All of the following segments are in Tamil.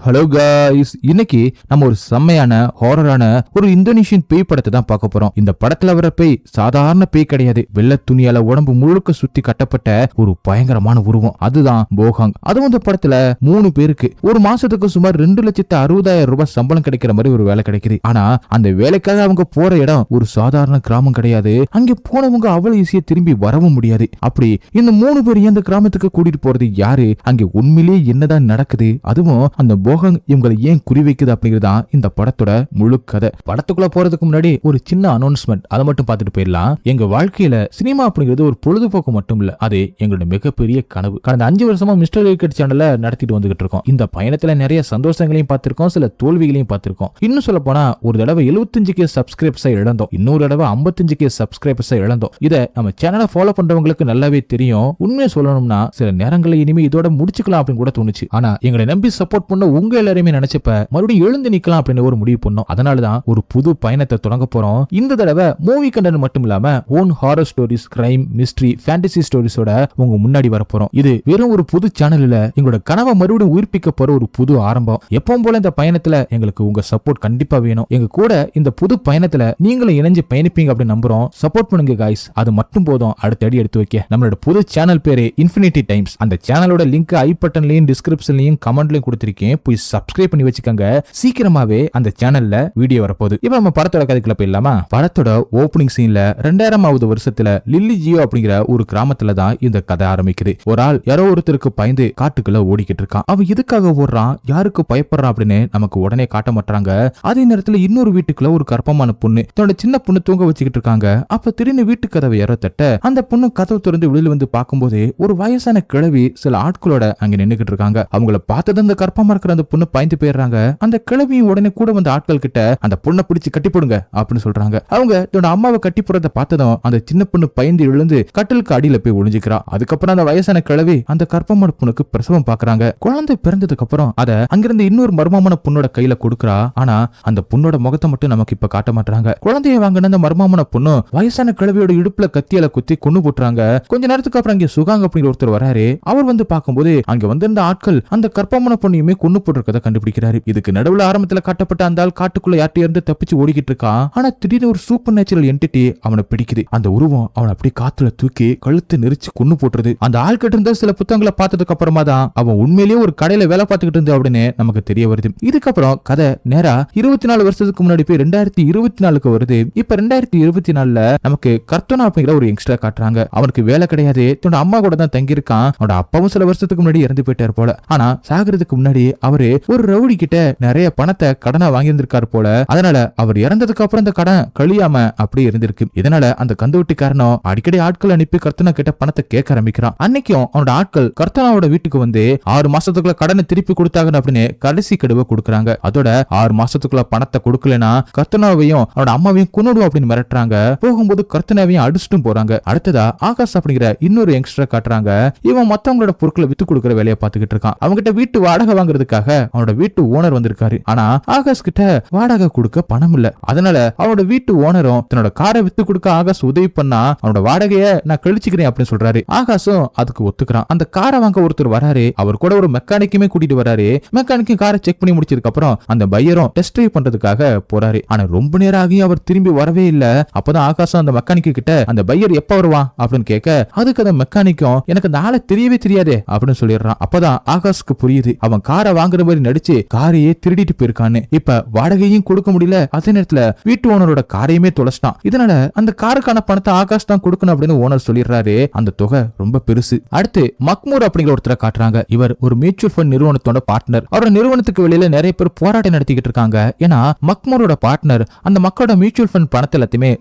ஹலோ காய்ஸ், இன்னைக்கு நம்ம ஒரு செம்மையான ஹாரரான ஒரு இந்தோனேஷியன் பேய் படத்தை தான் பார்க்க போறோம். இந்த படத்துல வர பேய் சாதாரண பேய் கிடையாது. வெள்ளை துணியால உடம்பு முழுக்க சுத்தி கட்டப்பட்ட ஒரு பயங்கரமான உருவம். அதுதான் போகாங். அதுவும் இந்த படத்துல 3 பேருக்கு ஒரு மாசத்துக்கு சுமார் 2,60,000 ரூபாய் சம்பளம் கிடைக்கிற மாதிரி ஒரு வேலை கிடைக்குது. ஆனா அந்த வேலைக்காக அவங்க போற இடம் ஒரு சாதாரண கிராமம் கிடையாது. அங்க போனவங்க அவ்வளவு ஈஸியா திரும்பி வரவும் முடியாது. அப்படி இந்த 3 பேர் இந்த கிராமத்துக்கு கூட்டிட்டு போறது யாரு, அங்க உண்மையிலேயே என்னதான் நடக்குது, அதுவும் அந்த போகாங் இவங்களை ஏன் குறி வைக்குது அப்படிங்கறதா இந்த படத்தோட முழு கதை. படத்துக்குள்ள போறதுக்கு முன்னாடி ஒரு சின்ன அனௌன்ஸ்மெண்ட், அதை மட்டும் பார்த்துட்டு போயிடலாம். எங்க வாழ்க்கையில சினிமா அப்படிங்கிறது ஒரு பொழுதுபோக்கு மட்டும் இல்ல, அது எங்களோட மிகப்பெரிய கனவு. கடந்த 5 வருஷமா மிஸ்டர் கிரிக்கெட் சேனல்ல நடத்திட்டு வந்துகிட்டு இருக்கோம். இந்த பயணத்துல நிறைய சந்தோஷங்களையும் பார்த்திருக்கோம், சில தோல்விகளையும் பார்த்திருக்கோம். இன்னும் சொல்ல போனா ஒரு தடவை 75K சப்ஸ்கிரைபர்ஸை இழந்தோம், இன்னொரு தடவை 55K சப்ஸ்கிரைபர்ஸை இழந்தோம். இதை நம்ம சேனலை ஃபாலோ பண்றவங்களுக்கு நல்லாவே தெரியும். உண்மையை சொல்லணும்னா சில நேரங்களில் இனிமே இதோட முடிச்சுக்கலாம் அப்படின்னு கூட தோணுச்சு. ஆனா எங்களை நம்பி சப்போர்ட் பண்ண உங்க எல்லாரையுமே நினைச்சப்ப மறுபடியும் எழுந்து நிக்கலாம் அப்படின்னு ஒரு முடிவு பண்ணோம். அதனாலதான் ஒரு புது பயணத்தை தொடங்க போறோம். இந்த தடவை மூவி கண்டென்ட் மட்டும் இல்லாம own horror stories, crime, mystery, fantasy ஸ்டோரிஸோட உங்க முன்னாடி வர போறோம். இது வெறும் ஒரு புது சேனல் இல்ல, எங்களோட கனவை மறுபடியும் உயிர்ப்பிக்க போற ஒரு புது ஆரம்பம். எப்பவும் போல இந்த பயணத்துல எங்களுக்கு உங்க சப்போர்ட் கண்டிப்பா வேணும். எங்க கூட இந்த புது பயணத்துல நீங்களும் இணைஞ்சு பயணிப்பீங்க அப்படின்னு நம்புறோம். சப்போர்ட் பண்ணுங்க காய்ஸ், அது மட்டும் போதும் அடுத்த அடி எடுத்து வைக்க. நம்மளோட புது சேனல் பேரு இன்ஃபினிட்டி டைம்ஸ். அந்த சேனலோட லிங்க் ஐ பட்டன்லயும் டிஸ்கிரிப்ஷன்லயும் கமெண்ட்லயும் கொடுத்திருக்கேன், போய் சப்ஸ்கிரைப் பண்ணி வச்சுக்கோங்க. சீக்கிரமாவே அந்த சேனல்ல வீடியோ வரப்போகுது. இப்ப நம்ம படத்தோட கதைக்குள்ள போயிடலாமா? படத்தோட ஓபனிங் சீன்ல 2000வது வருஷத்துல லில்லி ஜியோ அப்படிங்கிற ஒரு கிராமத்துல தான் இந்த கதை ஆரம்பிக்குது. ஒரு ஆள் யாரோ ஒருத்தருக்கு பயந்து காட்டுக்குள்ள ஓடிக்கிட்டு இருக்கான். அவன் எதுக்காக ஓடுறான், யாருக்கு பயப்படுறான் அப்படின்னு நமக்கு உடனே காட்ட மாட்டாங்க. அதே நேரத்துல இன்னொரு வீட்டுக்குள்ள ஒரு கற்பமான பொண்ணு தன்னோட சின்ன பொண்ணு தூங்க வச்சுக்கிட்டு இருக்காங்க. அப்ப திடீர்னு வீட்டு கதவை யாரோ தட்ட அந்த பொண்ணு கதவு திறந்து வெளியில வந்து பார்க்கும்போது ஒரு வயசான கிழவி சில ஆட்களோட அங்க நின்னுகிட்டு இருக்காங்க. அவங்கள பார்த்தது அந்த கற்பமா இருக்கிற அந்த பொண்ணு பயந்து போயிடுறாங்க. அந்த கிழவியும் உடனே கூட வந்த ஆட்கள் கிட்ட அந்த பொண்ணை பிடிச்சு கட்டி போடுங்க அப்படின்னு சொல்றாங்க. அவங்க தன்னோட அம்மாவை கட்டி போறத பார்த்ததும் அந்த சின்ன பொண்ணு பயந்து எழுந்து கட்டலுக்கு அடியில போய் ஒளிஞ்சுக்கிறா. அதுக்கப்புறம் அந்த வயசான கிழவி அந்த கற்பமான பொண்ணுக்கு பிரசவம் பாக்குறாங்க. குழந்தை பிறந்ததுக்கு அப்புறம் அத அங்கிருந்து இன்னொரு மர்மமான பொண்ணோட கையில கொடுக்கறா. ஆனா அந்த பொண்ணோட முகத்தை மட்டும் நமக்கு இப்ப காட்ட மாட்டாங்க. குழந்தைய வாங்கின அந்த மர்மமான பொண்ணு வயசான கிழவியோட இடுப்புல கத்தியால குத்தி கொண்டு போட்டுறாங்க. கொஞ்ச நேரத்துக்கு அப்புறம் அங்க சுகாங்க அப்படிங்கிற ஒருத்தர் வராரு. அவர் வந்து பார்க்கும்போது அங்க வந்திருந்த ஆட்கள் அந்த கற்பமான பொண்ணையுமே கொண்டு போட்டிருக்கத கண்டுபிடிக்கிறாரு. இதுக்கு நடுவுல ஆரம்பத்துல காட்டப்பட்ட அந்த ஆள் காட்டுக்குள்ள யார்கிட்ட இருந்து தப்பிச்சு ஓடிக்கிட்டு இருக்கான். ஆனா திடீர்னு ஒரு சூப்பர் நேச்சுரல் என்டிட்டி அவனை பிடிக்குது. அந்த உருவம் அவனை அப்படியே காத்துல தூக்கி கழுத்து நெரிச்சு கொண்டு போட்டுருது. அந்த ஆள் கிட்ட இருந்த சில புத்தகங்களை பார்த்ததுக்கு அப்புறமா தான் அவன் உண்மையிலேயே ஒரு கடையில வேலை பார்த்துக்கிட்டு இருந்தா அப்படின்னு நமக்கு தெரிய வருது. இதுக்கப்புறம் கதை நேரா 24 வருஷத்துக்கு முன்னாடி போய் 2024க்கு வருது. இப்ப 2024ல நமக்கு கர்த்தனா அப்படிங்கிற ஒரு யங்ஸ்டர் காட்டுறாங்க. அவனுக்கு வேலை கிடையாது, தன்னோட அம்மா கூட தான் தங்கி இருக்கான். அவனோட அப்பாவும் சில வருஷத்துக்கு முன்னாடி இறந்து போயிட்டாரு போல. ஆனா சாகிறதுக்கு முன்னாடி அவரு ஒரு ரவுடி கிட்ட நிறைய பணத்தை கடனா வாங்கியிருந்திருக்காரு போல. அதனால அவர் இறந்ததுக்கு அப்புறம் இந்த கடன் கழியாம அப்படியே இருந்திருக்கு. இதனால அந்த கந்துவட்டிக்காரனும் அடிக்கடி ஆட்கள் அனுப்பி கர்த்தனா கிட்ட பணத்தை கேட்க ஆரம்பிக்கிறான். அன்னைக்கும் அவனோட ஆட்கள் கர்த்தனாவோட வீட்டுக்கு வந்து 6 மாசத்துக்குள்ள கடனை திருப்பி கொடுத்தாங்க அப்படின்னு கடைசி கடுவை கொடுக்குறாங்க. அதோட 6 மாசத்துக்குள்ள பணத்தை கொடுக்கலனா கர்த்தனாவையும் அவனோட அம்மாவையும் கொன்னுடுவோம் அப்படின்னு மிரட்டுறாங்க. போகும்போது கர்த்தனாவையும் அடிச்சுட்டும் போறாங்க. அடுத்ததா ஆகாஷ் அப்படிங்கிற இன்னொரு யங்ஸ்டர் காட்டுறாங்க. இவன் மத்தவங்களோட பொருட்களை வித்து கொடுக்கிற வேலையை பார்த்துக்கிட்டு இருக்கான். அவங்ககிட்ட வீட்டு வாடகை வாங்குறதுக்காக அவனோட வீட்டு ஓனர் வந்திருக்காரு. ஆனா ஆகாஷ் கிட்ட வாடகை கொடுக்க பணம் இல்ல. அதனால அவனோட வீட்டு ஓனரும் தன்னோட காரை வித்து கொடுக்க ஆகாஷ் உதவி பண்ணா அவனோட வாடகைய நான் கழிச்சுக்கிறேன் அப்படின்னு சொல்றாரு. ஆகாஷும் அதுக்கு ஒத்துக்கிறான். அந்த காரை வாங்க ஒருத்தர் வராரு. அவர் கூட ஒரு மெக்கானிக்குமே கூட்டிட்டு வராரு. மெக்கானிக்கும் காரை செக் பண்ணி முடிச்சதுக்கு அப்புறம் அந்த பையரும் டெஸ்ட் டிரைவ் பண்றதுக்காக போறாரு. ஆனா ரொம்ப நேரம் ஆகி அவர் திரும்பி வரவே இல்ல. அப்பதான் ஆகாஷம் அந்த மெக்கானிக்கு கிட்ட அந்த பையர் எப்ப வருவான் அப்படின்னு கேட்க அதுக்கு அந்த மெக்கானிக்கும் எனக்கு அந்த ஆளை தெரியவே தெரியாதே அப்படின்னு சொல்லிடுறான். அப்பதான் ஆகாஷ்க்கு புரியுது அவன் காரை வாங்குற மாதிரி நடிச்சு காரையே திருடிட்டு போயிருக்கான்னு. இப்ப வாடகையும் கொடுக்க முடியல, அதே நேரத்துல வீட்டு ஓனரோட காரையுமே தொலைச்சிட்டான். இதனால அந்த காருக்கான பணத்தை ஆகாஷ் தான் கொடுக்கணும் அப்படின்னு ஓனர் சொல்லிடுறாரு. அந்த தொகை ரொம்ப பெருசு. அடுத்து மக்மூர் அப்படிங்கிற ஒருத்தரை காட்டுறாங்க. இவர் ஒரு மியூச்சுவல் ஃபண்ட் நிறுவனத்தோட பார்ட்னர். அவரோட நிறுவனத்துக்கு வெளியில நிறைய பேர் போராட்டம் நடத்திக்கிட்டு இருக்காங்க. ஏன்னா மக்மூரோட பார்ட்னர் அந்த மக்களோட மியூச்சுவல் ஃபண்ட் பணத்தை எல்லாத்தையுமே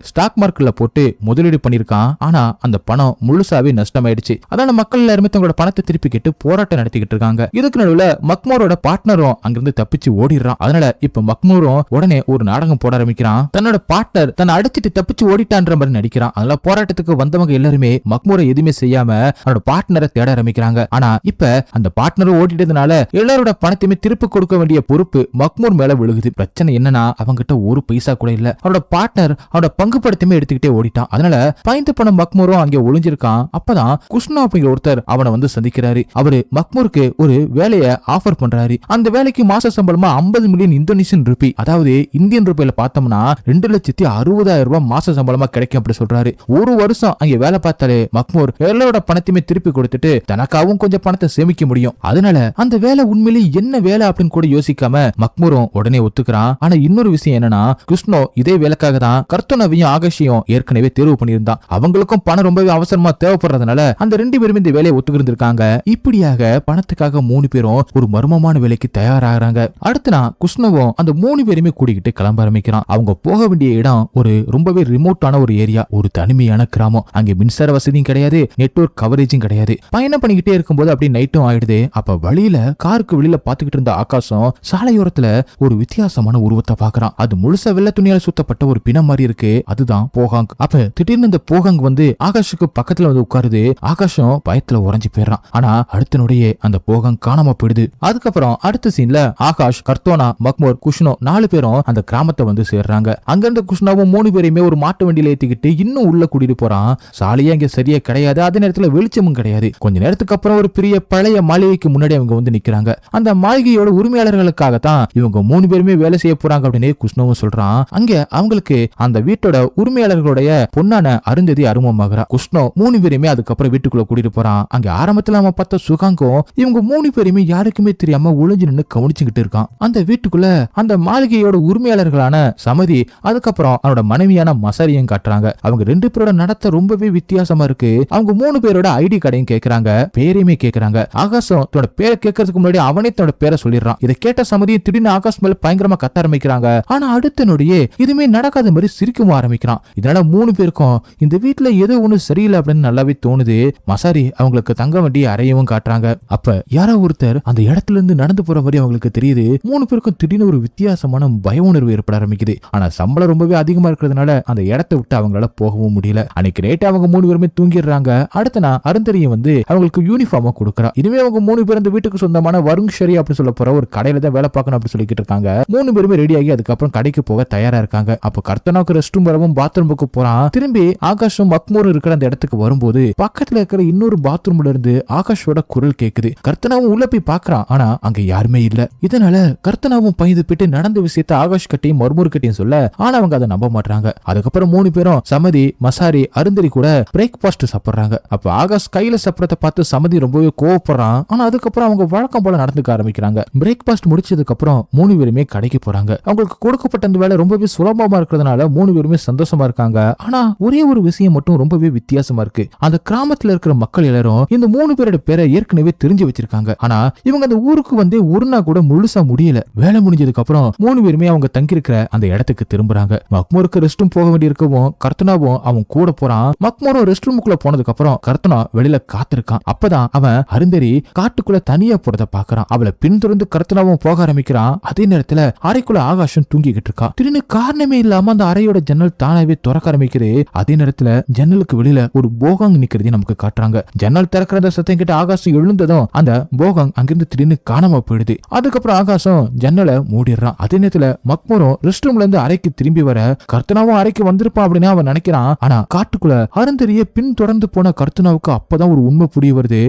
ஸ்டாக் மார்க்கெட்ல போட்டு முதலீடு பண்ணிருக்கான். ஆனா அந்த பணம் முழுசாவே நஷ்டமாயிடுச்சு. அதனால மக்கள் எல்லாருமே தங்களோட பணத்தை திருப்பி கேட்டு போராட்டம் நடத்திக்கிட்டு இருக்காங்க. இதுக்கு நடுவுல மக்மூரோட பார்ட்னரும் அங்கிருந்து தப்பிச்சு ஓடிடுறான். அதனால இப்ப மக்மூரும் உடனே ஒரு நாடகம் போட ஆரம்பிக்கிறான். தன்னோட பார்ட்னர் தன்னை அடிச்சிட்டு தப்பிச்சு ஓடிட்டான்ற மாதிரி நடிக்கிறான். அதனால போராட்டத்துக்கு வந்தவங்க எல்லாருமே மக்மூரை எதுவுமே செய்யாம அவனோட பார்ட்னரை தேட ஆரம்பிக்கிறாங்க. ஆனா இப்ப அந்த பார்ட்னர் ஓடிட்டதுனால எல்லாரோட பணத்தையுமே திருப்பி கொடுக்க வேண்டிய பொறுப்பு மக்மூர் மேல விழுகுது. பிரச்சனை என்னன்னா அவங்கிட்ட ஒரு பைசா கூட இல்ல. அவனோட பார்ட்னர் அவனோட பங்கு படத்தையுமே எடுத்துக்கிட்டே ஓடிட்டான். அதனால பயந்து போன மக்மூரும் அங்கே ஒளிஞ்சிருக்கான். அப்பதான் குஷ்ணா அப்படிங்கிற ஒருத்தர் அவனை வந்து சந்திக்கிறாரு. அவரு மக்மூருக்கு ஒரு வேலையை ஆஃபர் பண்றாரு. மாதிரி. அந்த வேலைக்கு மாச சம்பளமா 50 மில்லியன் இந்தோனேஷியன் ரூபி, அதாவது இந்தியன் ரூபாயில பார்த்தோம்னா 2,60,000 ரூபாய் மாச சம்பளமா கிடைக்கும் அப்படி சொல்றாரு. ஒரு வருஷம் அங்க வேலை பார்த்தாலே மக்மூர் எல்லாரோட பணத்தையுமே திருப்பி கொடுத்துட்டு தனக்காகவும் கொஞ்சம் பணத்தை சேமிக்க முடியும். அதனால அந்த வேலை உண்மையிலேயே என்ன வேலை அப்படின்னு கூட யோசிக்காம மக்மூரும் உடனே ஒத்துக்கிறான். ஆனா இன்னொரு விஷயம் என்னன்னா, கிருஷ்ணோ இதே வேலைக்காக தான் கர்த்தனாவையும் ஆகாஷையும் ஏற்கனவே தேர்வு பண்ணியிருந்தான். அவங்களுக்கும் பணம் ரொம்பவே அவசரமா தேவைப்படுறதுனால அந்த 2 பேரும் இந்த வேலையை ஒத்துக்கிருந்திருக்காங்க. இப்படியாக பணத்துக்காக 3 பேரும் ஒரு மர்மமான வேலைக்கு தயாராகிறாங்க. அடுத்து நான் கிருஷ்ணவும் அந்த 3 பேருமே கூட்டிக்கிட்டு கிளம்ப ஆரம்பிக்கிறான். அவங்க போக வேண்டிய இடம் ஒரு ரொம்பவே ரிமோட்டான ஒரு ஏரியா, ஒரு தனிமையான கிராமம். அங்க மின்சார வசதியும் கிடையாது, நெட்வொர்க் கவரேஜும் கிடையாது. பயணம் பண்ணிக்கிட்டே இருக்கும்போது அப்படி நைட்டும் ஆயிடுது. அப்ப வழியில காருக்கு வெளியில பாத்துக்கிட்டு இருந்த ஆகாசம் சாலையோரத்துல ஒரு வித்தியாசமான உருவத்தை பாக்குறான். அது முழுசா வெள்ளை துணியால சுத்தப்பட்ட ஒரு பிணம் மாதிரி இருக்கு. அதுதான் போகாங். அப்ப திடீர்னு இந்த போகாங் வந்து ஆகாஷுக்கு பக்கத்துல வந்து உட்காருது. ஆகாஷம் பயத்துல உறைஞ்சு போயிடுறான். ஆனா அடுத்த நொடியே அந்த போகாங் காணாம போயிடுது. அதுக்கப்புறம் அடுத்த சீன்ல ஆகாஷ், கர்த்தோனா, மக்மூர், குஷ்ணோ 4 பேரும் அந்த கிராமத்தை வந்து சேர்றாங்க. அங்க இருந்த குஷ்ணாவும் 3 பேரையுமே ஒரு மாட்டு வண்டியில ஏத்திக்கிட்டு இன்னும் உள்ள கூட்டிட்டு போறான். சாலையே அங்க சரியா கிடையாது, அதே நேரத்துல வெளிச்சமும் கிடையாது. கொஞ்ச நேரத்துக்கு அப்புறம் ஒரு பெரிய பழைய மாளிகைக்கு முன்னாடி அவங்க வந்து நிக்கிறாங்க. அந்த மாளிகையோட உரிமையாளர்களுக்காகத்தான் இவங்க 3 பேருமே வேலை செய்ய போறாங்க அப்படின்னு குஷ்ணவும் சொல்றான். அங்க அவங்களுக்கு அந்த வீட்டோட உரிமையாளர்களுடைய பொண்ணான அருந்ததி அறிமுகமாகறா. குஷ்ணோ 3 பேருமே அதுக்கப்புறம் வீட்டுக்குள்ள கூட்டிட்டு போறான். அங்க ஆரம்பத்துல நம்ம பார்த்த சுகாங்கும் இவங்க 3 பேருமே யாருக்குமே தெரியாம ஒளிஞ்சு நின்னு கவனிச்சுக்கிட்டு இருக்கான். அந்த வீட்டுக்குள்ள அந்த மாளிகையோட உரிமையாளர்களான சமதி, அதுக்கப்புறம் அவனோட மனைவியான மசாரியும் காட்டுறாங்க. அவங்க 2 பேரோட நடத்த ரொம்பவே வித்தியாசமா இருக்கு. அவங்க 3 பேரோட ஐடி கார்டையும் கேக்குறாங்க, பேரையுமே கேக்குறாங்க. ஆகாசம் தன்னோட பேரை கேட்கறதுக்கு முன்னாடி அவனே தன்னோட பேரை சொல்லிடுறான். இதை கேட்ட சமதியும் திடீர்னு ஆகாஷ் மேல பயங்கரமா கத்த ஆரம்பிக்கிறாங்க. ஆனா அடுத்த நொடியே இதுமே நடக்காத மாதிரி சிரிக்கவும் ஆரம்பிக்கிறான். இதனால 3 பேருக்கும் இந்த வீட்டுல ஏதோ ஒண்ணு சரியில்லை அப்படின்னு நல்லாவே தோணுது. மசாரி அவங்களுக்கு தங்க வேண்டிய அறையவும் காட்டுறாங்க. அப்ப யாரோ ஒருத்தர் அந்த இடத்துல இருந்து நடந்து போற மாதிரி அவங்களுக்கு தெரியுது. 3 பேருக்கும் திடீர்னு ஒரு வித்தியாசமான பய உணர்வு ஏற்பட ஆரம்பிக்குது. ஆனா சம்பளம் ரொம்பவே அதிகமா இருக்கிறதுனால அந்த இடத்தை விட்டு அவங்களால போகவும் முடியல. அன்னைக்கு நைட்டு அவங்க 3 பேருமே தூங்கிடுறாங்க. அடுத்த நாள் அருந்தரியும் வந்து அவங்களுக்கு யூனிஃபார்மா கொடுக்குறா. இதுவே அவங்க 3 பேர் அந்த வீட்டுக்கு சொந்தமான வருண் ஷரி அப்படி சொல்ல போற ஒரு கடையில தான் வேலை பார்க்கணும் அப்படி சொல்லிக்கிட்டு இருக்காங்க. 3 பேருமே ரெடி ஆகி அதுக்கப்புறம் கடைக்கு போக தயாரா இருக்காங்க. அப்ப கர்த்தனாவுக்கு ரெஸ்ட் ரூம் வரவும் பாத்ரூமுக்கு போறான். திரும்பி ஆகாஷும் மக்மூரும் இருக்கிற அந்த இடத்துக்கு வரும்போது பக்கத்துல இருக்கிற இன்னொரு பாத்ரூம்ல இருந்து ஆகாஷோட குரல் கேக்குது. கர்த்தனாவும் உள்ள போய் பாக்குறான். ஆனா அங்க யாருமே இல்ல. இதனால கர்த்தனாவும் பயந்து போயிட்டு நடந்த விஷயத்த ஆகாஷ் கிட்டையும் மர்மூர் கிட்டையும் சொல்ல, ஆனா அவங்க அதை நம்ப மாட்டாங்க. அதுக்கப்புறம் 3 பேரும் சமதி, மசாரி, அருந்தரி கூட பிரேக்பாஸ்ட் சாப்பிடுறாங்க. அப்ப ஆகாஷ் கையில சாப்பிடறத பார்த்து சமதி ரொம்பவே கோவப்படுறான். ஆனா அதுக்கப்புறம் அவங்க வழக்கம் போல நடந்துக்க ஆரம்பிக்கிறாங்க. பிரேக்பாஸ்ட் முடிச்சதுக்கு அப்புறம் 3 பேருமே கடைக்கு போறாங்க. அவங்களுக்கு கொடுக்கப்பட்ட அந்த வேலை ரொம்பவே சுலபமா இருக்கிறதுனால 3 பேருமே சந்தோஷமா இருக்காங்க. ஆனா ஒரே ஒரு விஷயம் மட்டும் ரொம்பவே வித்தியாசமா இருக்கு. அந்த கிராமத்துல இருக்கிற மக்கள் எல்லாரும் இந்த 3 பேரோட பேரை ஏற்கனவே தெரிஞ்சு வச்சிருக்காங்க. ஆனா இவங்க அந்த ஊருக்கு வந்து ஒரு நாள் கூட முழுசா முடியல. வேலை முடிஞ்சதுக்கு அப்புறம் 3 பேருமே அவங்க தங்கி இருக்கிற அந்த இடத்துக்கு திரும்புறாங்க. மக்மூருக்கு ரெஸ்ட் ரூம் போக வேண்டி இருக்கவும் கர்த்தனாவும் அவன் கூட போறான். மக்மூரும் ரெஸ்ட் ரூமுக்குள்ள போனதுக்கு அப்புறம் கர்த்தனா வெளியில காத்திருக்கான். அப்பதான் அவன் அருந்தரி காட்டுக்குள்ள தனியா போறத பாக்குறான். அவளை பின்தொடர்ந்து கர்த்தனாவும் போக ஆரம்பிக்கிறான். அதே நேரத்துல அறைக்குள்ள ஆகாஷம் தூங்கிக்கிட்டு இருக்கான். திடீர்னு காரணமே இல்லாம அந்த அறையோட ஜன்னல் தானாவே திறக்க ஆரம்பிக்குது. அதே நேரத்துல ஜன்னலுக்கு வெளியில ஒரு போகாங் நிக்கிறதையும் நமக்கு காட்டுறாங்க. ஜன்னல் திறக்கிற சத்தம் கிட்ட ஆகாஷம் எழுந்ததும் அந்த போகாங் அங்கிருந்து திடீர்னு காணாம போயிடுது. அதுக்கப்புறம் ஆகாஷம் ஜன்னலை மூடிடுறான். அதே நேரத்துல மக்மூரும் ரெஸ்ட் ரூம்ல இருந்து அறைக்கு திரும்பி வர கர்த்தனாவும் அறைக்கு வந்திருப்பான் அப்படின்னு அவன் நினைக்கிறான். ஆனா காட்டுக்குள்ள அருந்தரியை பின் தொடர்ந்து போன கர்த்தனாவுக்கு அப்பதான் ஒரு உண்மை புரிய வருது.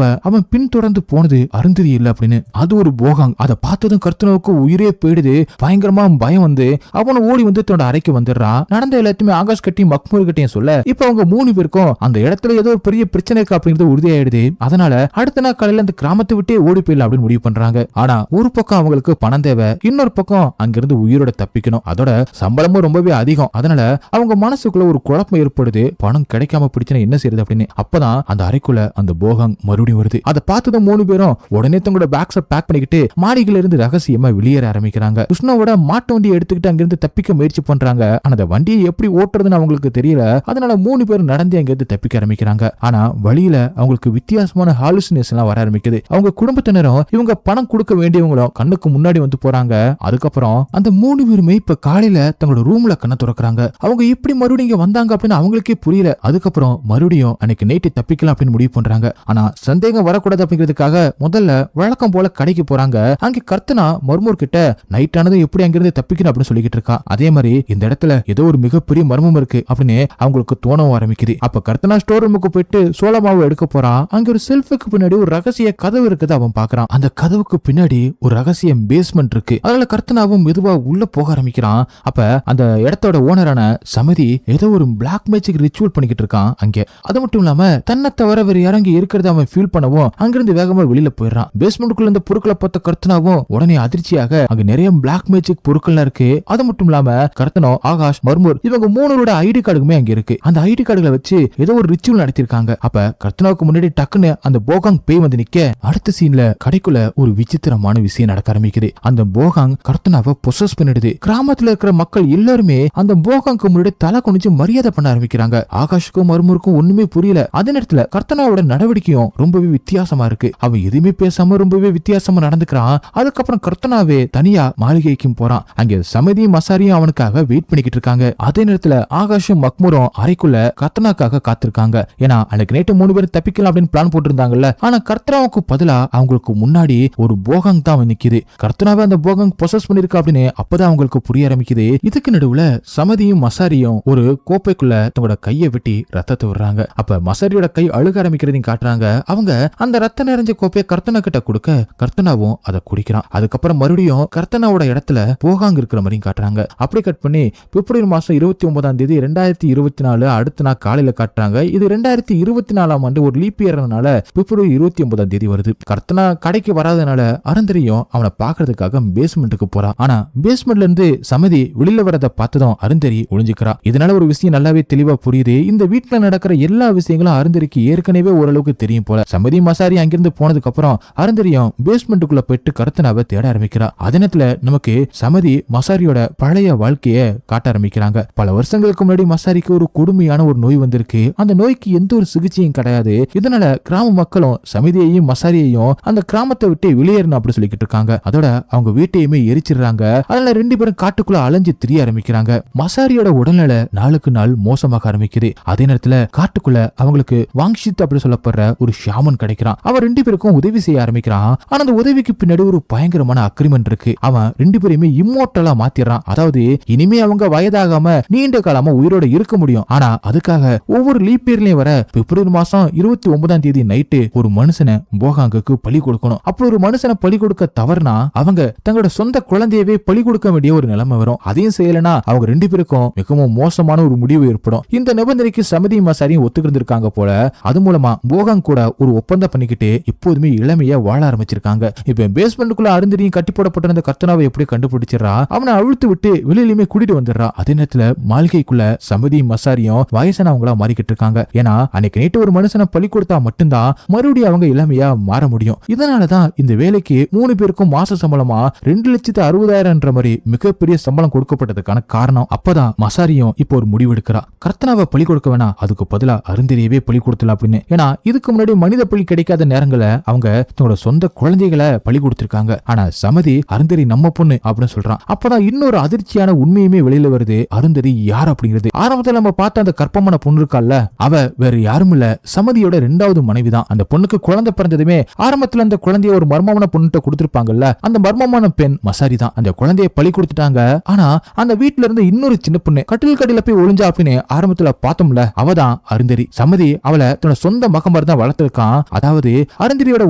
அவன் பின் தொடர்ந்து போனது அருந்தரி இல்ல அப்படின்னு. அது ஒரு போகாங். அதை பார்த்ததும் கர்த்தனாவுக்கு உயிரே போயிடுது. பயங்கரமா பயம் வந்து அவனை ஓடி வந்து தன்னோட அறைக்கு வந்துடுறான். நடந்த எல்லாத்தையுமே ஆகாஷ் கட்டி மக்மூர் கிட்டையும் சொல்ல, இப்ப அவங்க 3 பேருக்கும் அந்த இடத்துல ஏதோ ஒரு பெரிய பிரச்சனை இருக்கு அப்படிங்கிறது உறுதியாயிடுது. அதனால அடுத்த நாள் காலையில அந்த கிராமத்தை விட்டே ஓடி போயிடலாம் அப்படின்னு முடிவு பண்றாங்க. ஆனா ஒரு பக்கம் அவங்களுக்கு பணம் தேவை, இன்னொரு பக்கம் அங்கிருந்து உயிரோட தப்பிக்கணும். அதோட சம்பளமும் ரொம்பவே அதிகம். அதனால அவங்க மனசுக்குள்ள ஒரு குழப்பம் ஏற்படுது. பணம் கிடைக்காம பிடிச்சா என்ன செய்யறது அப்படின்னு. அப்பதான் அந்த அறைக்குள்ள அந்த போகாங் மறுபடியும் வருது. அதை பார்த்ததும் 3 பேரும் உடனே தங்களோட பேக்ஸை பேக் பண்ணிக்கிட்டு மாடியில இருந்து ரகசியமா வெளியேற ஆரம்பிக்கிறாங்க. கிருஷ்ணாவோட மாட்டு வண்டியை எடுத்துக்கிட்டு அங்கிருந்து தப்பிக்க முயற்சி பண்றாங்க. ஆனா அந்த வண்டியை எப்படி ஓட்டுறதுன்னு அவங்களுக்கு தெரியல. அதனால 3 பேரும் நடந்து அங்கிருந்து தப்பிக்க ஆரம்பிக்கிறாங்க. ஆனா வழியில அவங்களுக்கு வித்தியாசமான ஹாலுசினேஷன் வர ஆரம்பிக்குது. அவங்க குடும்பத்தினரும் இவங்க பணம் கொடுக்க வேண்டியவங்களும் கண்ணுக்கு முன்னாடி வந்து போறாங்க. அதுக்கப்புறம் அந்த 3 பேருமே இப்ப காலையில தங்களோட ரூம்ல கண்ணை துறக்குறாங்க. அவங்க எப்படி மறுபடியும் இங்க வந்தாங்க அப்படின்னு அவங்களுக்கே புரியல. அதுக்கப்புறம் மறுபடியும் அன்னைக்கு நைட்டு தப்பிக்கலாம் அப்படின்னு முடிவு பண்றாங்க. ஆனா சந்தேகம் வரக்கூடாது அப்படிங்கிறதுக்காக முதல்ல வழக்கம் போல கடைக்கு போறாங்க. அங்க கர்த்தனா மர்மூர் கிட்ட நைட் ஆனது எப்படி அங்கிருந்து தப்பிக்கணும் அப்படின்னு சொல்லிக்கிட்டு இருக்கா. அதே மாதிரி இந்த இடத்துல ஏதோ ஒரு மிகப்பெரிய மர்மம் இருக்கு அப்படின்னு அவங்களுக்கு தோணவும் ஆரம்பிக்குது. அப்ப கர்த்தனா ஸ்டோர் ரூமுக்கு போயிட்டு சோள மாவு எடுக்க போறான். அங்க ஒரு செல்ஃபுக்கு பின்னாடி ஒரு ரகசிய கதவு இருக்குது அவன் பாக்குறான். அந்த கதவுக்கு கர்த்தனாவுக்கு பின்னாடி ஒரு ரகசிய பேஸ்மெண்ட் இருக்கு. அதனால கர்த்தனாவும் மெதுவா உள்ள போக ஆரம்பிக்கிறான். அப்ப அந்த இடத்தோட ஓனரான சமதி ஏதோ ஒரு பிளாக் மேஜிக் ரிச்சுவல் பண்ணிக்கிட்டு இருக்கான் அங்கே. அது மட்டும் இல்லாம தன்னை தவிர வேற இறங்கி இருக்கிறத அவன் ஃபீல் பண்ணவும் அங்கிருந்து வேகமா வெளியில போயிடறான். பேஸ்மெண்ட்டுக்குள்ள இந்த பொருட்களை பார்த்த கர்த்தனாவும் உடனே அதிர்ச்சியாக அங்க நிறைய பிளாக் மேஜிக் பொருட்கள் இருக்கு. அது மட்டும் இல்லாம கர்த்தனோ, ஆகாஷ், மர்மூர் இவங்க மூணோட ஐடி கார்டுமே அங்க இருக்கு. அந்த ஐடி கார்டுகளை வச்சு ஏதோ ஒரு ரிச்சுவல் நடத்திருக்காங்க. அப்ப கர்த்தனாவுக்கு முன்னாடி டக்குன்னு அந்த போகாங் பேய் வந்து நிக்க அடுத்த சீன்ல கடைக்குள்ள ஒரு விசித்திரமான விஷயம் நடக்க ஆரம்பிக்குது. அந்த போகாங் கர்த்தனாவை பொசஸ் பண்ணிடுது. கிராமத்துல இருக்கிற மக்கள் எல்லாருமே அந்த போகாங்க்கு முன்னாடி தலை குனிஞ்சு மரியாதை பண்ண ஆரம்பிக்கிறாங்க. ஆகாஷுக்கும் மர்மூருக்கும் ஒண்ணுமே புரியல. அதே நேரத்துல கர்த்தனாவோட நடவடிக்கையும் ரொம்பவே வித்தியாசமா இருக்கு. அவன் எதுவுமே பேசாம ரொம்பவே வித்தியாசமா நடந்துக்கிறான். அதுக்கப்புறம் கர்த்தனாவே தனியா மாளிகைக்கும் போறான். அங்க சமதியும் மசாரியும் அவனுக்காக வெயிட் பண்ணிக்கிட்டு இருக்காங்க. அதே நேரத்துல ஆகாஷும் மக்மூரும் அறைக்குள்ள கர்த்தனாக்காக காத்திருக்காங்க. ஏன்னா அன்னைக்கு நைட்டு 3 பேரும் தப்பிக்கலாம் அப்படின்னு பிளான் போட்டிருந்தாங்கல்ல. ஆனா கர்த்தனாவுக்கு பதிலா அவங்களுக்கு முன்னாடி ஒரு போகாங் தான் நிக்குது. கர்த்தனாவே அந்த போகாங் பொசஸ் பண்ணிருக்கா அப்படின்னு அப்பதான் அவங்களுக்கு புரிய ஆரம்பிக்குது. இதுக்கு நடுவுல சமதியும் மசாரியும் ஒரு கோப்பைக்குள்ள தங்களோட கையை வெட்டி ரத்தத்தை விடுறாங்க. அப்ப மசாரியோட கை அழுக ஆரம்பிக்கிறதையும் காட்டுறாங்க. அவங்க அந்த ரத்தம் நிறைஞ்ச கோப்பையை கர்த்தனா கிட்ட கொடுக்க கர்த்தனாவும் அதை குடிக்கிறான். அதுக்கப்புறம் மறுபடியும் கர்த்தனாவோட இடத்துல போகாங் இருக்கிற மாதிரியும் காட்டுறாங்க. அப்படி கட் பண்ணி பிப்ரவரி மாசம் 29ஆம் தேதி 2024 அடுத்த நாள் காலையில காட்டுறாங்க. இது 2024ஆம் ஆண்டு ஒரு லீப் இயர்னால பிப்ரவரி 29ஆம் தேதி வருது. கர்த்தனா கடைக்கு வராதனால அருந்தரியும் அவனை பாக்குறதுக்காக பேஸ்மெண்ட்டுக்கு போறான். ஆனா பேஸ்மெண்ட்ல இருந்து சமதி வெளியில வரத பார்த்ததும் அருந்தரி ஒளிஞ்சுக்கிறா. இதனால ஒரு விஷயம் நல்லாவே தெளிவா புரியுது. இந்த வீட்டுல நடக்கிற எல்லா விஷயங்களும் அருந்தரிக்கு ஏற்கனவே ஓரளவுக்கு தெரியும் போல. சமதி மசாரி அங்கிருந்து போனதுக்கு அப்புறம் அருந்தரியும் பேஸ்மெண்ட்டுக்குள்ள போயிட்டு கர்த்தனாவை தேட ஆரம்பிக்கிறா. அதே நேரத்துல நமக்கு சமதி மசாரியோட பழைய வாழ்க்கைய காட்ட ஆரம்பிக்கிறாங்க. பல வருஷங்களுக்கு முன்னாடி மசாரிக்கு ஒரு கொடுமையான ஒரு நோய் வந்திருக்கு. அந்த நோய்க்கு எந்த ஒரு சிகிச்சையும் கிடையாது. இதனால கிராம மக்களும் சமதியையும் மசாரியையும் அந்த கிராமத்தை விட்டு வெளியேறணும் அப்படி சொல்லிக்கிட்டு இருக்காங்க. அதோட அவங்க வீட்டையுமே எரிச்சிடுறாங்க. அதனால 2 பேரும் காட்டுக்குள்ள அலைஞ்சு திரிய ஆரம்பிக்கிறாங்க. மசாரியோட உடல்நிலை நாளுக்கு நாள் மோசமாக ஆரம்பிக்குது. அதே நேரத்துல காட்டுக்குள்ள அவங்களுக்கு வாங்ஷித் அப்படி சொல்லப்படுற ஒரு ஷாமன் கிடைக்கிறான். அவன் 2 பேருக்கும் உதவி செய்ய ஆரம்பிக்கிறான். ஆனா அந்த உதவிக்கு பின்னாடி ஒரு பயங்கரமான அக்ரிமெண்ட் இருக்கு. அவன் 2 பேரையுமே இம்மோர்டலா மாத்திடுறான். அதாவது இனிமே அவங்க வயதாகாம நீண்ட காலமா உயிரோட இருக்க முடியும். ஆனா அதுக்காக ஒவ்வொரு லீப் இயர்லயும் வர பிப்ரவரி மாசம் 29ஆம் தேதி நைட்டு ஒரு மனுஷனை போகாங்குக்கு பலி கொடுக்கணும். அப்போ ஒரு மனுஷனை பலி கொடுக்க தவறுனா அவங்க தங்களோட சொந்த குழந்தையவே பலி கொடுக்க வேண்டிய ஒரு நிலைமை வரும். அதையும் செய்யலனா அவங்க 2 பேருக்கும் மிகவும் மோசமான ஒரு முடிவு ஏற்படும். இந்த நிபந்தனைக்கு சமதி மசாரியும் ஒத்துக்கிருந்திருக்காங்க போல. அது மூலமா போகாங் கூட ஒரு ஒப்பந்தம் பண்ணிக்கிட்டு இப்போதுமே இளமையா வாழ ஆரம்பிச்சிருக்காங்க. இப்ப பேஸ்மெண்ட்டுக்குள்ள அருந்தரியும் கட்டி போடப்பட்டிருந்த கர்த்தனாவை எப்படி கண்டுபிடிச்சிடறா. அவனை அழுத்து விட்டு வெளியிலுமே கூட்டிட்டு வந்துடுறா. அதே நேரத்துல மாளிகைக்குள்ள சமதி மசாரியும் வயசானவங்களா மாறிக்கிட்டு இருக்காங்க. ஏன்னா அன்னைக்கு நைட்டு ஒரு மனுஷனை பலி கொடுத்தா மட்டும்தான் மறுபடியும் அவங்க இளமையா மாற முடியும். இதனாலதான் இந்த வேலைக்கு 3 பேருக்கும் மாச சம்பளமா 2,60,000 மாதிரி மிகப்பெரிய சம்பளம் கொடுக்கப்பட்டதுக்கான காரணம். அப்பதான் மசாரியும் இப்போ ஒரு முடிவு எடுக்கிறா. கர்த்தனாவை பலி கொடுக்க வேணாம், அதுக்கு பதிலா அருந்தரியவே பலி கொடுத்தலாம் அப்படின்னு. ஏன்னா இதுக்கு முன்னாடி மனித பலி கிடைக்காத நேரங்களை அவங்க தன்னோட சொந்த குழந்தைகளை பலி கொடுத்திருக்காங்க. ஆனா சமதி அருந்தரி நம்ம பொண்ணு அப்படின்னு சொல்றான். அப்பதான் இன்னொரு அதிர்ச்சியான உண்மையுமே வெளியில வருது. அருந்தரி யார் அப்படிங்கிறது. ஆரம்பத்துல நம்ம பார்த்த அந்த கற்பமான பொண்ணு இருக்கால, அவ வேற யாரும் இல்ல, சமதியோட 2வது மனைவிதான். அந்த பொண்ணுக்கு குழந்தை பிறந்ததுமே ஆரம்பத்துல அந்த குழந்தைய ஒரு மர்மமான பொண்ணுட்ட கொடுத்திருப்பாங்கல்ல, அந்த மர்மமான பெண் மசாரி தான். அந்த குழந்தைய பலி கொடுத்துட்டாங்க. ஆனா அந்த வீட்டுல இருந்து இன்னொரு சின்ன பொண்ணு கட்டில் கடியில போய் ஒளிஞ்சா அப்படின்னு ஆரம்பத்துல பார்த்தோம்ல, அவதான் அருந்தரி. சமதி அவளை தன்னோட சொந்த மகமாரி தான் வளர்த்திருக்கான். அதாவது அருந்தரியோட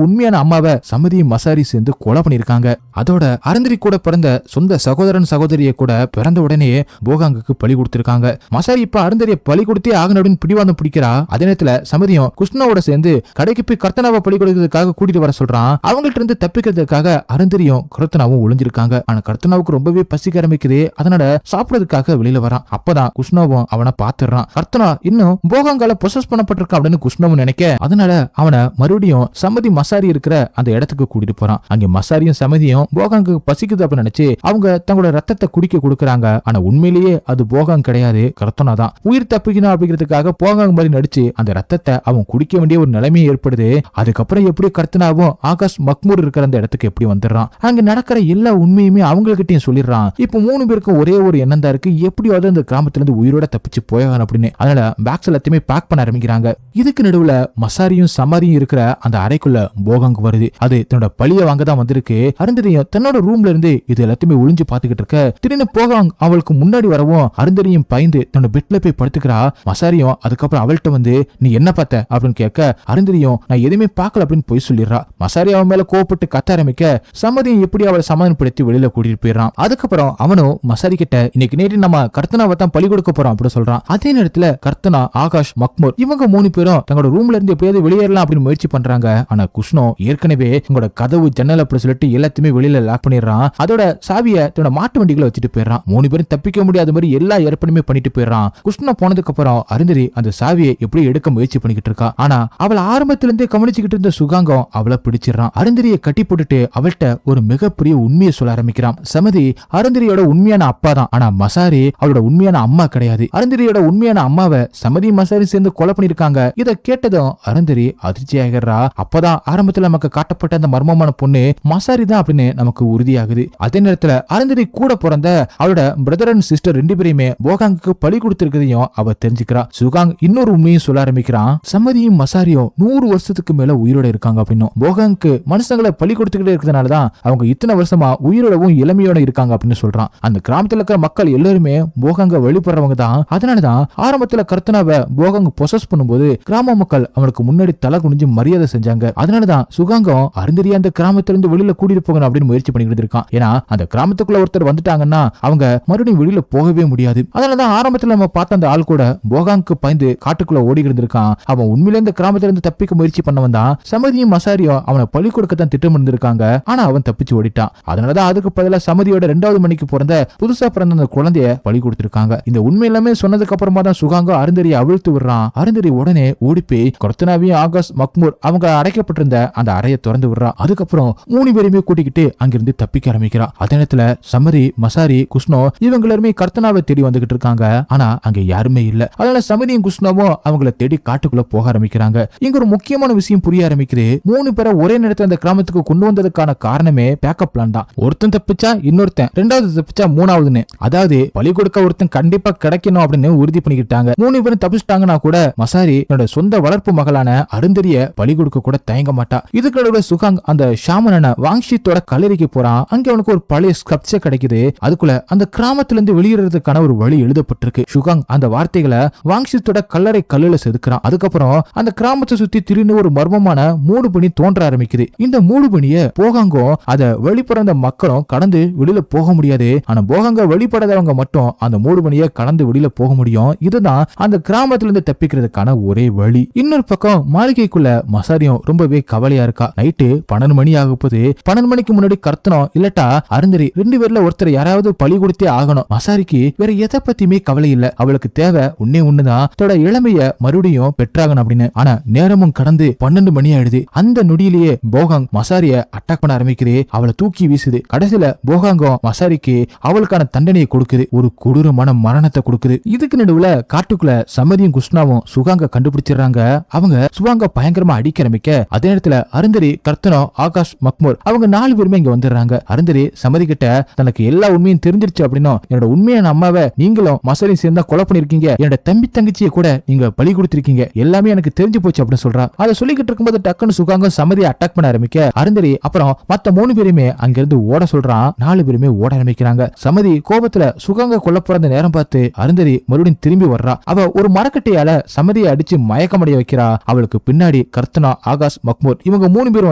உண்மையான அம்மாவை சமதியும் மசாரி சேர்ந்து கொலை பண்ணிருக்காங்க. அதோட அருந்தரி கூட பிறந்த சொந்த சகோதரன் சகோதரிய கூட பிறந்த உடனே போகாங்குக்கு பலி கொடுத்திருக்காங்க. மசாரி இப்ப அருந்தரிய பலி கொடுத்தே ஆகணும் அப்படின்னு பிடிவாதம் பிடிக்கிறா. அதே நேரத்துல சமதியும் கிருஷ்ணாவோட சேர்ந்து கடைக்கு போய் கர்த்தனாவை பலி கொடுக்கிறதுக்காக கூட்டிட்டு வர சொல்றான். அவங்கள்ட்ட இருந்து தப்பிக்கிறதுக்காக அருந்தரியும் கர்த்தனாவும் ஒளிஞ்சிருக்காங்க. ஆனா கர்த்தனாவுக்கு ரொம்பவே பசிக்க ஆரம்பிக்குது. அதனால சாப்பிடறதுக்காக வெளியில வரான். அப்பதான் கிருஷ்ணாவும் அவனை பாத்துறான். கர்த்தனா இன்னும் போகாங்கால பொசஸ் பண்ணப்பட்டிருக்கான் அப்படின்னு கிருஷ்ணாவும் நினைக்க, அதனால அவனை மறுபடியும் சமதி மசாரி இருக்கிற அந்த இடத்துக்கு கூட்டிட்டு போறான். அங்க மசாரியும் சமதியும் போகாங்கு பசிக்குது அப்படின்னு நினைச்சு அவங்க தங்களோட ரத்தத்தை குடிக்க கொடுக்கறாங்க. ஆனா உண்மையிலேயே அது போகாங் கிடையாது, கர்த்தனா தான். உயிர் தப்பிக்கணும் அப்படிங்கிறதுக்காக போகாங் மாதிரி நடிச்சு அந்த ரத்தத்தை அவன் குடிக்க வேண்டிய ஒரு நிலைமையே ஏற்படுது. அதுக்கப்புறம் எப்படி கர்த்தனாவும் ஆகாஷ் மக்மூர் இருக்கிற அந்த இடத்துக்கு எப்படி வந்துடுறான். அங்க நடக்கிற எல்லா உண்மையுமே அவங்ககிட்டயும் சொல்லிடுறான். இப்ப 3 பேருக்கும் ஒரே ஒரு எண்ணம் தான் இருக்கு, எப்படியாவது அந்த கிராமத்துல இருந்து உயிரோட தப்பிச்சு போயாகணும் அப்படின்னு. அதனால பேக்ஸ் எல்லாத்தையுமே பேக் பண்ண ஆரம்பிக்கிறாங்க. இதுக்கு நடுவுல மசாரியும் சமாரியும் இருக்கிற அந்த அறைக்குள்ள போகாங் வருது. அது தன்னோட பழிய வாங்க தான் வந்திருக்கு. அருந்தரியும் தன்னோட ரூம்ல இருந்து இது எல்லாத்தையுமே ஒளிஞ்சு பாத்துக்கிட்டு இருக்க, திடீர்னு போகாங் அவளுக்கு முன்னாடி வரவும் அருந்தரியும் பயந்து தன்னோட பெட்ல போய் படுத்துக்கிறா. மசாரியும் அதுக்கப்புறம் அவள்கிட்ட வந்து நீ என்ன பார்த்த அப்படின்னு கேட்க, அருந்தரியும் நான் எதுவுமே பார்க்கல அப்படின்னு போய் சொல்லிடுறா. மசாரி அவன் மேல கோவப்பட்டு கோவப்பட்டு கத்த ஆரம்பிக்க சம்மதியும் எப்படி அவளை சமாதானப்படுத்தி வெளியில கூட்டிட்டு போயிடறான். அதுக்கப்புறம் அவனும் மசாரி கிட்ட இன்னைக்கு நேற்று நம்ம கர்த்தனாவை தான் பலி கொடுக்க போறோம் அப்படின்னு சொல்றான். அதே நேரத்துல கர்த்தனா, ஆகாஷ், மக்மூர் இவங்க 3 பேரும் தங்களோட ரூம்ல இருந்து எப்படியாவது வெளியேறலாம் அப்படின்னு முயற்சி பண்றாங்க. ஆனா குஷ்ணோ ஏற்கனவே உங்களோட கதவு ஜன்னல் அப்படி சொல்லிட்டு எல்லாத்தையுமே வெளியில லாக் பண்ணிடுறான். அதோட சாவிய தன்னோட மாட்டு வண்டிகளை வச்சுட்டு போயிடறான். 3 பேரும் தப்பிக்க முடியாத மாதிரி எல்லா ஏற்பாடுமே பண்ணிட்டு போயிடறான். குஷ்ணோ போனதுக்கு அப்புறம் அருந்ததி அந்த சாவியை எப்படி எடுக்க முயற்சி பண்ணிக்கிட்டு இருக்கா. ஆனா அவளை ஆரம்பத்துல இருந்தே கவனிச்சுக்கிட்டு இருந்த சுகாங்கம் அவளை பிடிச்சிடறான். அருந்ததியை கட்டி போட்டுட்டு அவள்கிட்ட ஒரு மிகப்பெரிய உண்மையை சொல்ல ஆரம்பிக்கிறான். சமதி அருந்ததியோட உண்மையான அப்பா தான். ஆனா மசாரி அவளோட உண்மையான அம்மா கிடையாது. அருந்ததியோட உண்மையான அம்மாவை சமதி மசாரி சேர்ந்து கொலை பண்ணிருக்காங்க. இத கேட்டதும் அருந்ததி அதிர்ச்சி ஆகிறா. அப்பதான் ஆரம்பத்துல நமக்கு காட்டப்பட்ட அந்த மர்மமான பொண்ணு மசாரி தான் அப்படின்னு நமக்கு உறுதியாகுது. அதே நேரத்துல அருந்ததி கூட பிறந்த அவளோட பிரதர் அண்ட் சிஸ்டர் 2 பேரையுமே போகாங்குக்கு பலி கொடுத்திருக்கிறதையும் அவ தெரிஞ்சுக்கிறா. சுகாங் இன்னொரு உண்மையும் சொல்ல ஆரம்பிக்கிறான். சமதியும் மசாரியும் 100 வருஷத்துக்கு மேல உயிரோட இருக்காங்க அப்படின்னு. போகாங்குக்கு மனுஷங்களை பலி கொடுத்துக்கிட்டே இருக்கிறதுனாலதான் அவங்க இத்தனை வருஷமா உயிரோடவும் இளமையோட இருக்காங்க அப்படின்னு சொல்றான். அந்த கிராமத்துல இருக்கிற மக்கள் எல்லாருமே போகாங்க வழிபடுறவங்க தான். அதனாலதான் ஆரம்பத்துல கர்த்தனாவை போகாங்க பொசஸ் பண்ணும்போது கிராம மக்கள் அவனுக்கு முன்னாடி தலை குனிஞ்சு மரியாதை செஞ்சாங்க. அதனாலதான் சுகாங்கம் அருந்ததியை அந்த கிராமத்துல இருந்து வெளியில கூட்டிட்டு போகணும் அப்படின்னு முயற்சி பண்ணிட்டு இருக்கான். ஏன்னா அந்த கிராமத்துக்குள்ள ஒருத்தர் வந்துட்டாங்கன்னா அவங்க மறுபடியும் வெளியில போகவே முடியாது. அதனாலதான் ஆரம்பத்துல நம்ம பார்த்த அந்த ஆள் கூட போகாங்க்கு பயந்து காட்டுக்குள்ள ஓடி இருந்திருக்கான். அவன் உண்மையில இந்த கிராமத்துல இருந்து தப்பிக்க முயற்சி பண்ணவன் தான். சமதியும் மசாரியும் அவனை பலி கொடுக்கத்தான் திட்டம் இருந்திருக்காங்க. ஆனா அவன் தப்பிச்சு ஓடிட்டான். அதனாலதான் அதுக்கு பதிலா சமதியோட 2வது மணிக்கு பிறந்த புதுசா பிறந்த அந்த குழந்தைய பலி கொடுத்திருக்காங்க. இந்த உண்மை எல்லாமே சொன்னதுக்கு அப்புறமா தான் சுகாங்கம் அருந்ததியை அவிழ்த்து விடுறான். அருந்ததி உடனே ஓடிப்போய் கர்த்தனாவையும் ஆகாஷ், மக்மூர் அவங்க அடைக்கப்பட்டிருந்த அந்த அறையை திறந்து விடுறான். அதுக்கப்புறம் 3 பேருமே கூட்டிக்கிட்டு அங்கிருந்து தப்பிக்க ஆரம்பிக்கிறான். அதே நேரத்துல சமதி, மசாரி, குஷ்ணோ இவங்க எல்லாருமே கர்த்தனாவை தேடி வந்துகிட்டு இருக்காங்க. ஆனா அங்க யாருமே இல்ல. அதனால சமதியும் குஷ்ணோவும் அவங்கள தேடி காட்டுக்குள்ள போக ஆரம்பிக்கிறாங்க. இங்க ஒரு முக்கியமான விஷயம் புரிய ஆரம்பிக்குது. 3 பேரை ஒரே நேரத்துல அந்த கிராமத்துக்கு கொண்டு வந்ததுக்கான காரணமே பேக்கப் பிளான் தான். ஒருத்தன் தப்பிச்சா இன்னொருத்தன், 2வது தப்பிச்சா 3வதுன்னு. அதாவது பலி கொடுக்க ஒருத்தன் கண்டிப்பா கிடைக்கணும் அப்படின்னு உறுதி பண்ணிக்கிட்டாங்க. 3 பேரும் தப்பிச்சிட்டாங்கன்னா கூட மசாரி என்னோட சொந்த வளர்ப்பு மகளான அருந்ததிய பலி கொடுக்க கூட தயங்க மாட்டா. இதுக்கு சுகாங் அந்த ஷாமனான வாங்ஷித்தோட கல்லறைக்கு போறான். அங்க அவனுக்கு ஒரு பழைய ஸ்கிரிப்சர் கிடைக்குது. அதுக்குள்ள அந்த கிராமத்துல இருந்து வெளியேறதுக்கான ஒரு வழி எழுதப்பட்டிருக்கு. சுகாங் அந்த வார்த்தைகளை வாங்ஷித்தோட கல்லறை கல்லுல செதுக்குறான். அதுக்கப்புறம் அந்த கிராமத்தை சுத்தி திடீர்னு ஒரு மர்மமான மூடுபனி தோன்ற ஆரம்பிக்குது. இந்த மூடுபனிய போகாங்கோ அத வெளிப்புறந்த மக்களும் கடந்து வெளியில போக முடியாது. ஆனா போகாங்க வெளிப்படாதவங்க மட்டும் அந்த மூடுபனிய கடந்து வெளியில போக முடியும். இதுதான் அந்த கிராமத்துல இருந்து தப்பிக்கிறதுக்கான ஒரே வழி. இன்னொரு பக்கம் மாளிகைக்குள்ள மசாரியும் ரொம்பவே கவலையா இருக்கா. நைட்டு 12 மணி ஆக போது. 12 மணிக்கு முன்னாடி கர்த்தனம் இல்லட்டா அருந்ததி 2 பேர்ல ஒருத்தர் யாராவது பலி கொடுத்தே ஆகணும். மசாரிக்கு வேற எதை பத்தியுமே கவலை இல்ல. அவளுக்கு தேவை ஒண்ணுதான் தன்னோட இளமைய மறுபடியும் பெற்றாகணும் அப்படின்னு. ஆனா நேரமும் கடந்து 12 மணி ஆயிடுது. அந்த நொடியிலேயே போகாங் மசாரிய அட்டாக் பண்ண ஆரம்பிக்குது. அவளை தூக்கி வீசுது. கடைசியில போகாங்கம் மசாரிக்கு அவளுக்கான தண்டனையை கொடுக்குது. ஒரு கொடூரமான மரணத்தை கொடுக்குது. இதுக்கு நடுவுல காட்டுக்குள்ள சமதியும் குஷ்ணாவும் சுகாங்க கண்டுபிடிச்சிடறாங்க. அவங்க சுகாங்க பயங்கரமா அடிக்க ஆரம்பிக்க அதே நேரத்துல அருந்ததி, கர்த்தனோ, ஆகாஷ், மக்மூர் அவங்க 4 பேருமே இங்க வந்துடுறாங்க. அருந்ததி சமதி கிட்ட தனக்கு எல்லா உண்மையும் தெரிஞ்சிருச்சு அப்படின்னும், என்னோட உண்மையான அம்மாவை நீங்களும் மசாரியும் சேர்ந்தா கொலை பண்ணிருக்கீங்க, என்னோட தம்பி தங்கச்சியை கூட நீங்க பலி கொடுத்திருக்கீங்க, எல்லாமே எனக்கு தெரிஞ்சு போச்சு அப்படின்னு சொல்றா. அதை சொல்லிக்கிட்டு இருக்கும்போது டக்குன்னு சுகாங்கம் சமதியை அட்டாக் பண்ண ஆரம்பிக்க அருந்ததி அப்புறம் மத்த 3 பேருமே அங்கிருந்து ஓட சொல்றான். 4 பேருமே ஓட ஆரம்பிக்கிறாங்க. சமதி கோபத்துல சுகாங்க கொல்ல போற நேரம் பார்த்து அருந்ததி மறுபடியும் திரும்பி வர்றா. அவ ஒரு மரக்கட்டையால சமதியை அடிச்சு மயக்கமடைய வைக்கிறா. அவளுக்கு பின்னாடி கர்த்தனா, ஆகாஷ், மக்மூர் இவங்க 3 பேரும்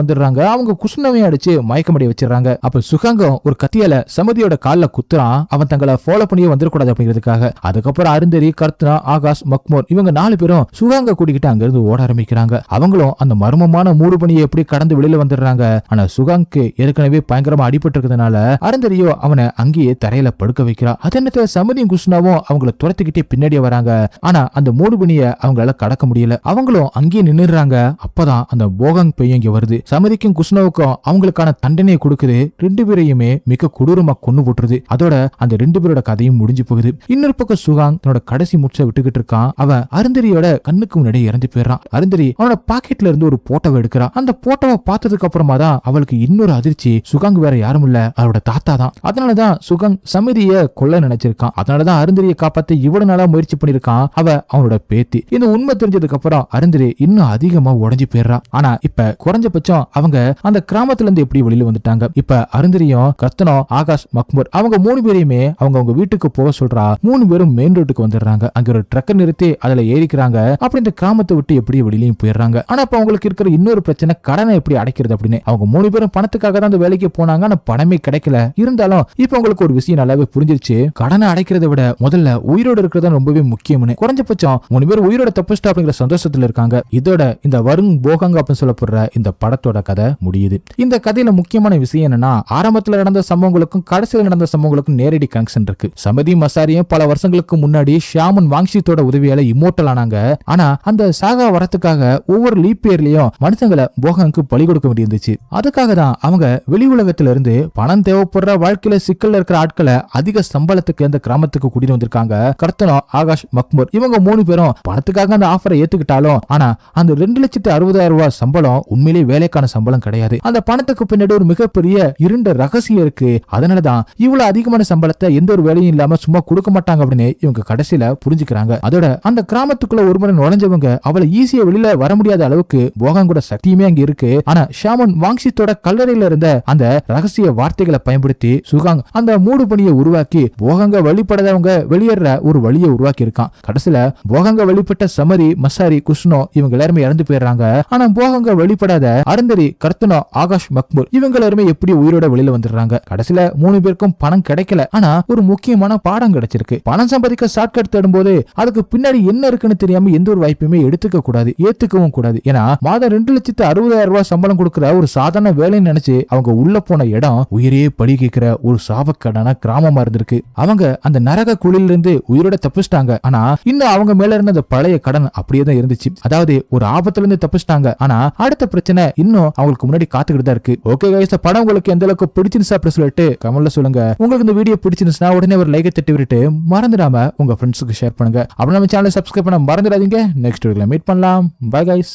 வந்துடுறாங்க. அவங்க குஷ்ணவையும் அடிச்சு மயக்கமடைய வச்சிடறாங்க. அப்ப சுகாங்கம் ஒரு கத்தியால சமதியோட கால்ல குத்துறான். அவன் தங்களை ஃபாலோ பண்ணியே வந்துடக்கூடாது அப்படிங்கிறதுக்காக. அதுக்கப்புறம் அருந்ததி, கர்த்தனா, ஆகாஷ், மக்மூர் இவங்க 4 பேரும் சுகாங்க கூட்டிக்கிட்டு அங்கிருந்து ஓட ஆரம்பிக்கிறாங்க. அவங்களும் அந்த மர்மமான மூடுபனியை எப்படி கடந்து வெளியில வந்துடுறாங்க. ஆனா சுகாங்க்கு ஏற்கனவே பயங்கரமா அடிபட்டு இருக்கிறதுனால அருந்ததியோ அவனை அங்கேயே தரையில படுக்க வைக்கிறா. அதே நேரத்துல சமதியும் குஷ்ணாவும் அவங்கள துரத்துக்கிட்டே பின்னாடி வராங்க. ஆனா அந்த மூடுபனிய அவங்களால கடக்க முடியல. அவங்களும் அங்கேயே நின்னுறாங்க. அப்பதான் அந்த போகாங் பெய்ய இங்க வருது. சமதிக்கும் குஷ்ணாவுக்கும் அவங்களுக்கான தண்டனையை கொடுக்குது. 2 பேரையுமே மிக கொடூரமா கொன்னு போட்டுருது. அதோட அந்த 2 பேரோட கதையும் முடிஞ்சு போகுது. இன்னொரு பக்கம் சுகாங் தன்னோட கடைசி முச்சை விட்டுக்கிட்டு இருக்கான். அவன் அருந்ததியோட கண்ணுக்கு முன்னாடி இறந்து போயிடறான். அருந்ததி அவனோட பாக்கெட்ல இருந்து ஒரு போட்டோவை எடுக்கிறான். அந்த போட்டோவை பார்த்ததுக்கு அப்புறமா தான் அவளுக்கு இன்னொரு அதிர்ச்சி. சுகாங் வேற யாரும் இல்ல, அவரோட தாத்தா தான். அதனாலதான் சுகாங் சமதிய கொல்ல நினைச்சிருக்கான். அதனாலதான் அருந்ததியை காப்பாத்த இவ்வளவு நாளா முயற்சி பண்ணிருக்கான். அவனோட பேத்தி. இந்த உண்மை தெரிஞ்சதுக்கு அப்புறம் அருந்ததி இன்னும் அதிகமா உடஞ்சு போயிடுறா. ஆனா இப்ப குறைஞ்சபட்சம் அவங்க அந்த கிராமத்துல இருந்து எப்படி வெளியில வந்துட்டாங்க. இப்ப அருந்ததியும், கர்த்தனோ, ஆகாஷ், மக்மூர் அவங்க 3 பேரையுமே அவங்க வீட்டுக்கு போக சொல்றா. 3 பேரும் மெயின் ரோட்டுக்கு வந்துடுறாங்க. அங்க ஒரு ட்ரக்கை நிறுத்தி அதுல ஏறிக்கிறாங்க. அப்படி இந்த கிராமத்தை விட்டு எப்படி வெளியிலயும் போயிடுறாங்க. ஆனா இப்ப அவங்களுக்கு இருக்கிற இன்னொரு பிரச்சனை கடனை எப்படி அடைக்கிறது அப்படின்னு. அவங்க 3 பேரும் பணத்துக்காக தான் அந்த வேலைக்கு போனாங்க, ஆனா பணமே கிடைக்கல. இருந்தாலும் இப்ப உங்களுக்கு ஒரு விஷயம் நல்லாவே புரிஞ்சிருச்சு, கடனை அடைக்கிறத விட முதல்ல உயிரோடு இருக்கிறது ரொம்பவே முக்கியம்னு. குறைஞ்சபட்சம் 3 பேர் உயிரோட தப்பிச்சிட்டா அப்படிங்கிற சந்தோஷத்துல இருக்காங்க. இதோட இந்த வருண் போகங்க அப்படின்னு சொல்லப்படுற இந்த படத்தோட கதை முடியுது. இந்த கதையில முக்கியமான விஷயம் என்னன்னா, ஆரம்பத்துல நடந்த சம்பவங்களுக்கும் கடைசியில் நடந்த சம்பவங்களுக்கும் நேரடி கனெக்ஷன் இருக்கு. சமதி மசாரியும் பல வருஷங்களுக்கு முன்னாடி ஷியாமன் வாங்ஷித்தோட உதவியால இம்மோர்டல் ஆனாங்க. ஆனா அந்த சாகா வரத்துக்காக ஒவ்வொரு லீப் இயர்லயும் மனுஷங்களை போகனுக்கு பலி கொடுக்க வேண்டியிருந்துச்சு. அதுக்காக தான் அவங்க வெளி உலகத்துல இருந்து பணம் தேவைப்படுற வாழ்க்கையில சிக்கல்ல இருக்கிற ஆட்களை அதிக சம்பளத்துக்கு அந்த கிராமத்துக்கு கூட்டிட்டு வந்திருக்காங்க. கர்த்தனோ, ஆகாஷ், மக்மூர் இவங்க 3 பேரும் பணத்துக்காக அந்த ஆஃபரை ஏத்துக்கிட்டாலும் ஆனா அந்த 2,60,000 ரூபாய் சம்பளம் உண்மையிலேயே வேலைக்கான சம்பளம் கிடையாது. அந்த பணத்துக்கு பின்னாடி ஒரு மிகப்பெரிய இருண்ட ரகசியம் இருக்கு. அதனாலதான் இவ்வளவு அதிகமான சம்பளத்தை எந்த ஒரு வேலையும் இல்லாம சும்மா கொடுக்க மாட்டாங்க அப்படின்னு இவங்க கடைசியில புரிஞ்சுக்கிறாங்க. அதோட அந்த கிராமத்துக்குள்ள ஒரு முறை நுழைஞ்சவங்க அவளை ஈஸியா வெளியில வர முடியாத அளவுக்கு போகங்கூட சக்தியுமே அங்க இருக்கு. ஆனா ஷியாமன் வாங்ஷித்தோட கல்லறையில இருந்த அந்த ரகசிய வார்த்தைகளை பயன்படுத்தி சுகாங் அந்த மூடு பணியை உருவாக்கி போகங்க வழிபடாதவங்க வெளியேற ஒரு வழியை உருவாக்கி இருக்கான். கடைசியில போகங்க வெளிப்பட்ட சமரி, மசாரி, குஷ்னோ இவங்க எல்லாருமே இறந்து போயிடுறாங்க. ஆனா போகங்க வெளிப்படாத அருந்தரி, கர்த்தனோ, ஆகாஷ், மக்மூர் இவங்க எல்லாருமே எப்படி உயிரோட வெளியில வந்துடுறாங்க. கடைசியில 3 பேருக்கும் பணம் கிடைக்கல. ஆனா ஒரு முக்கியமான பாடம் கிடைச்சிருக்கு. பணம் சம்பாதிக்க ஷார்ட்கட் தேடும்போது அதுக்கு பின்னாடி என்ன இருக்குன்னு தெரியாம எந்த ஒரு வாய்ப்புமே எடுத்துக்க கூடாது, ஏத்துக்கவும் கூடாது. ஏன்னா மாதம் 2,60,000 ரூபாய் சம்பளம் கொடுக்கிற ஒரு சாதாரண வேலைன்னு நினைச்சு அவங்க உள்ள போன இடம் உயிரே பலி கேட்கிற ஒரு சாபக்கடான கிராமமா இருந்திருக்கு. அவங்க அந்த நரக குழியில இருந்து உயிரோட தப்பிச்சிட்டாங்க. ஆனா இன்னும் அவங்க மேல இருந்த அந்த பழைய கடன் அப்படியே தான் இருந்துச்சு. அதாவது ஒரு ஆபத்துல இருந்து தப்பிச்சிட்டாங்க. ஆனா அடுத்த பிரச்சனை இன்னும் அவங்களுக்கு முன்னாடி காத்துக்கிட்டு தான் இருக்கு. ஓகே கைஸ், படம் உங்களுக்கு எந்த அளவுக்கு பிடிச்சிருந்துச்சு அப்படி சொல்லிட்டு கமெண்ட்ல சொல்லுங்க. உங்களுக்கு இந்த வீடியோ பிடிச்சிருந்துச்சுன்னா உடனே ஒரு லைக்கை தட்டி விட்டு மறந்துடாம உங்க ஃப்ரெண்ட்ஸுக்கு ஷேர் பண்ணுங்க. அப்புறம் நம்ம சேனலை சப்ஸ்கிரைப் பண்ண மறந்துடாதீங்க. நெக்ஸ்ட் வீடியோல மீட் பண்ணலாம். Bye guys.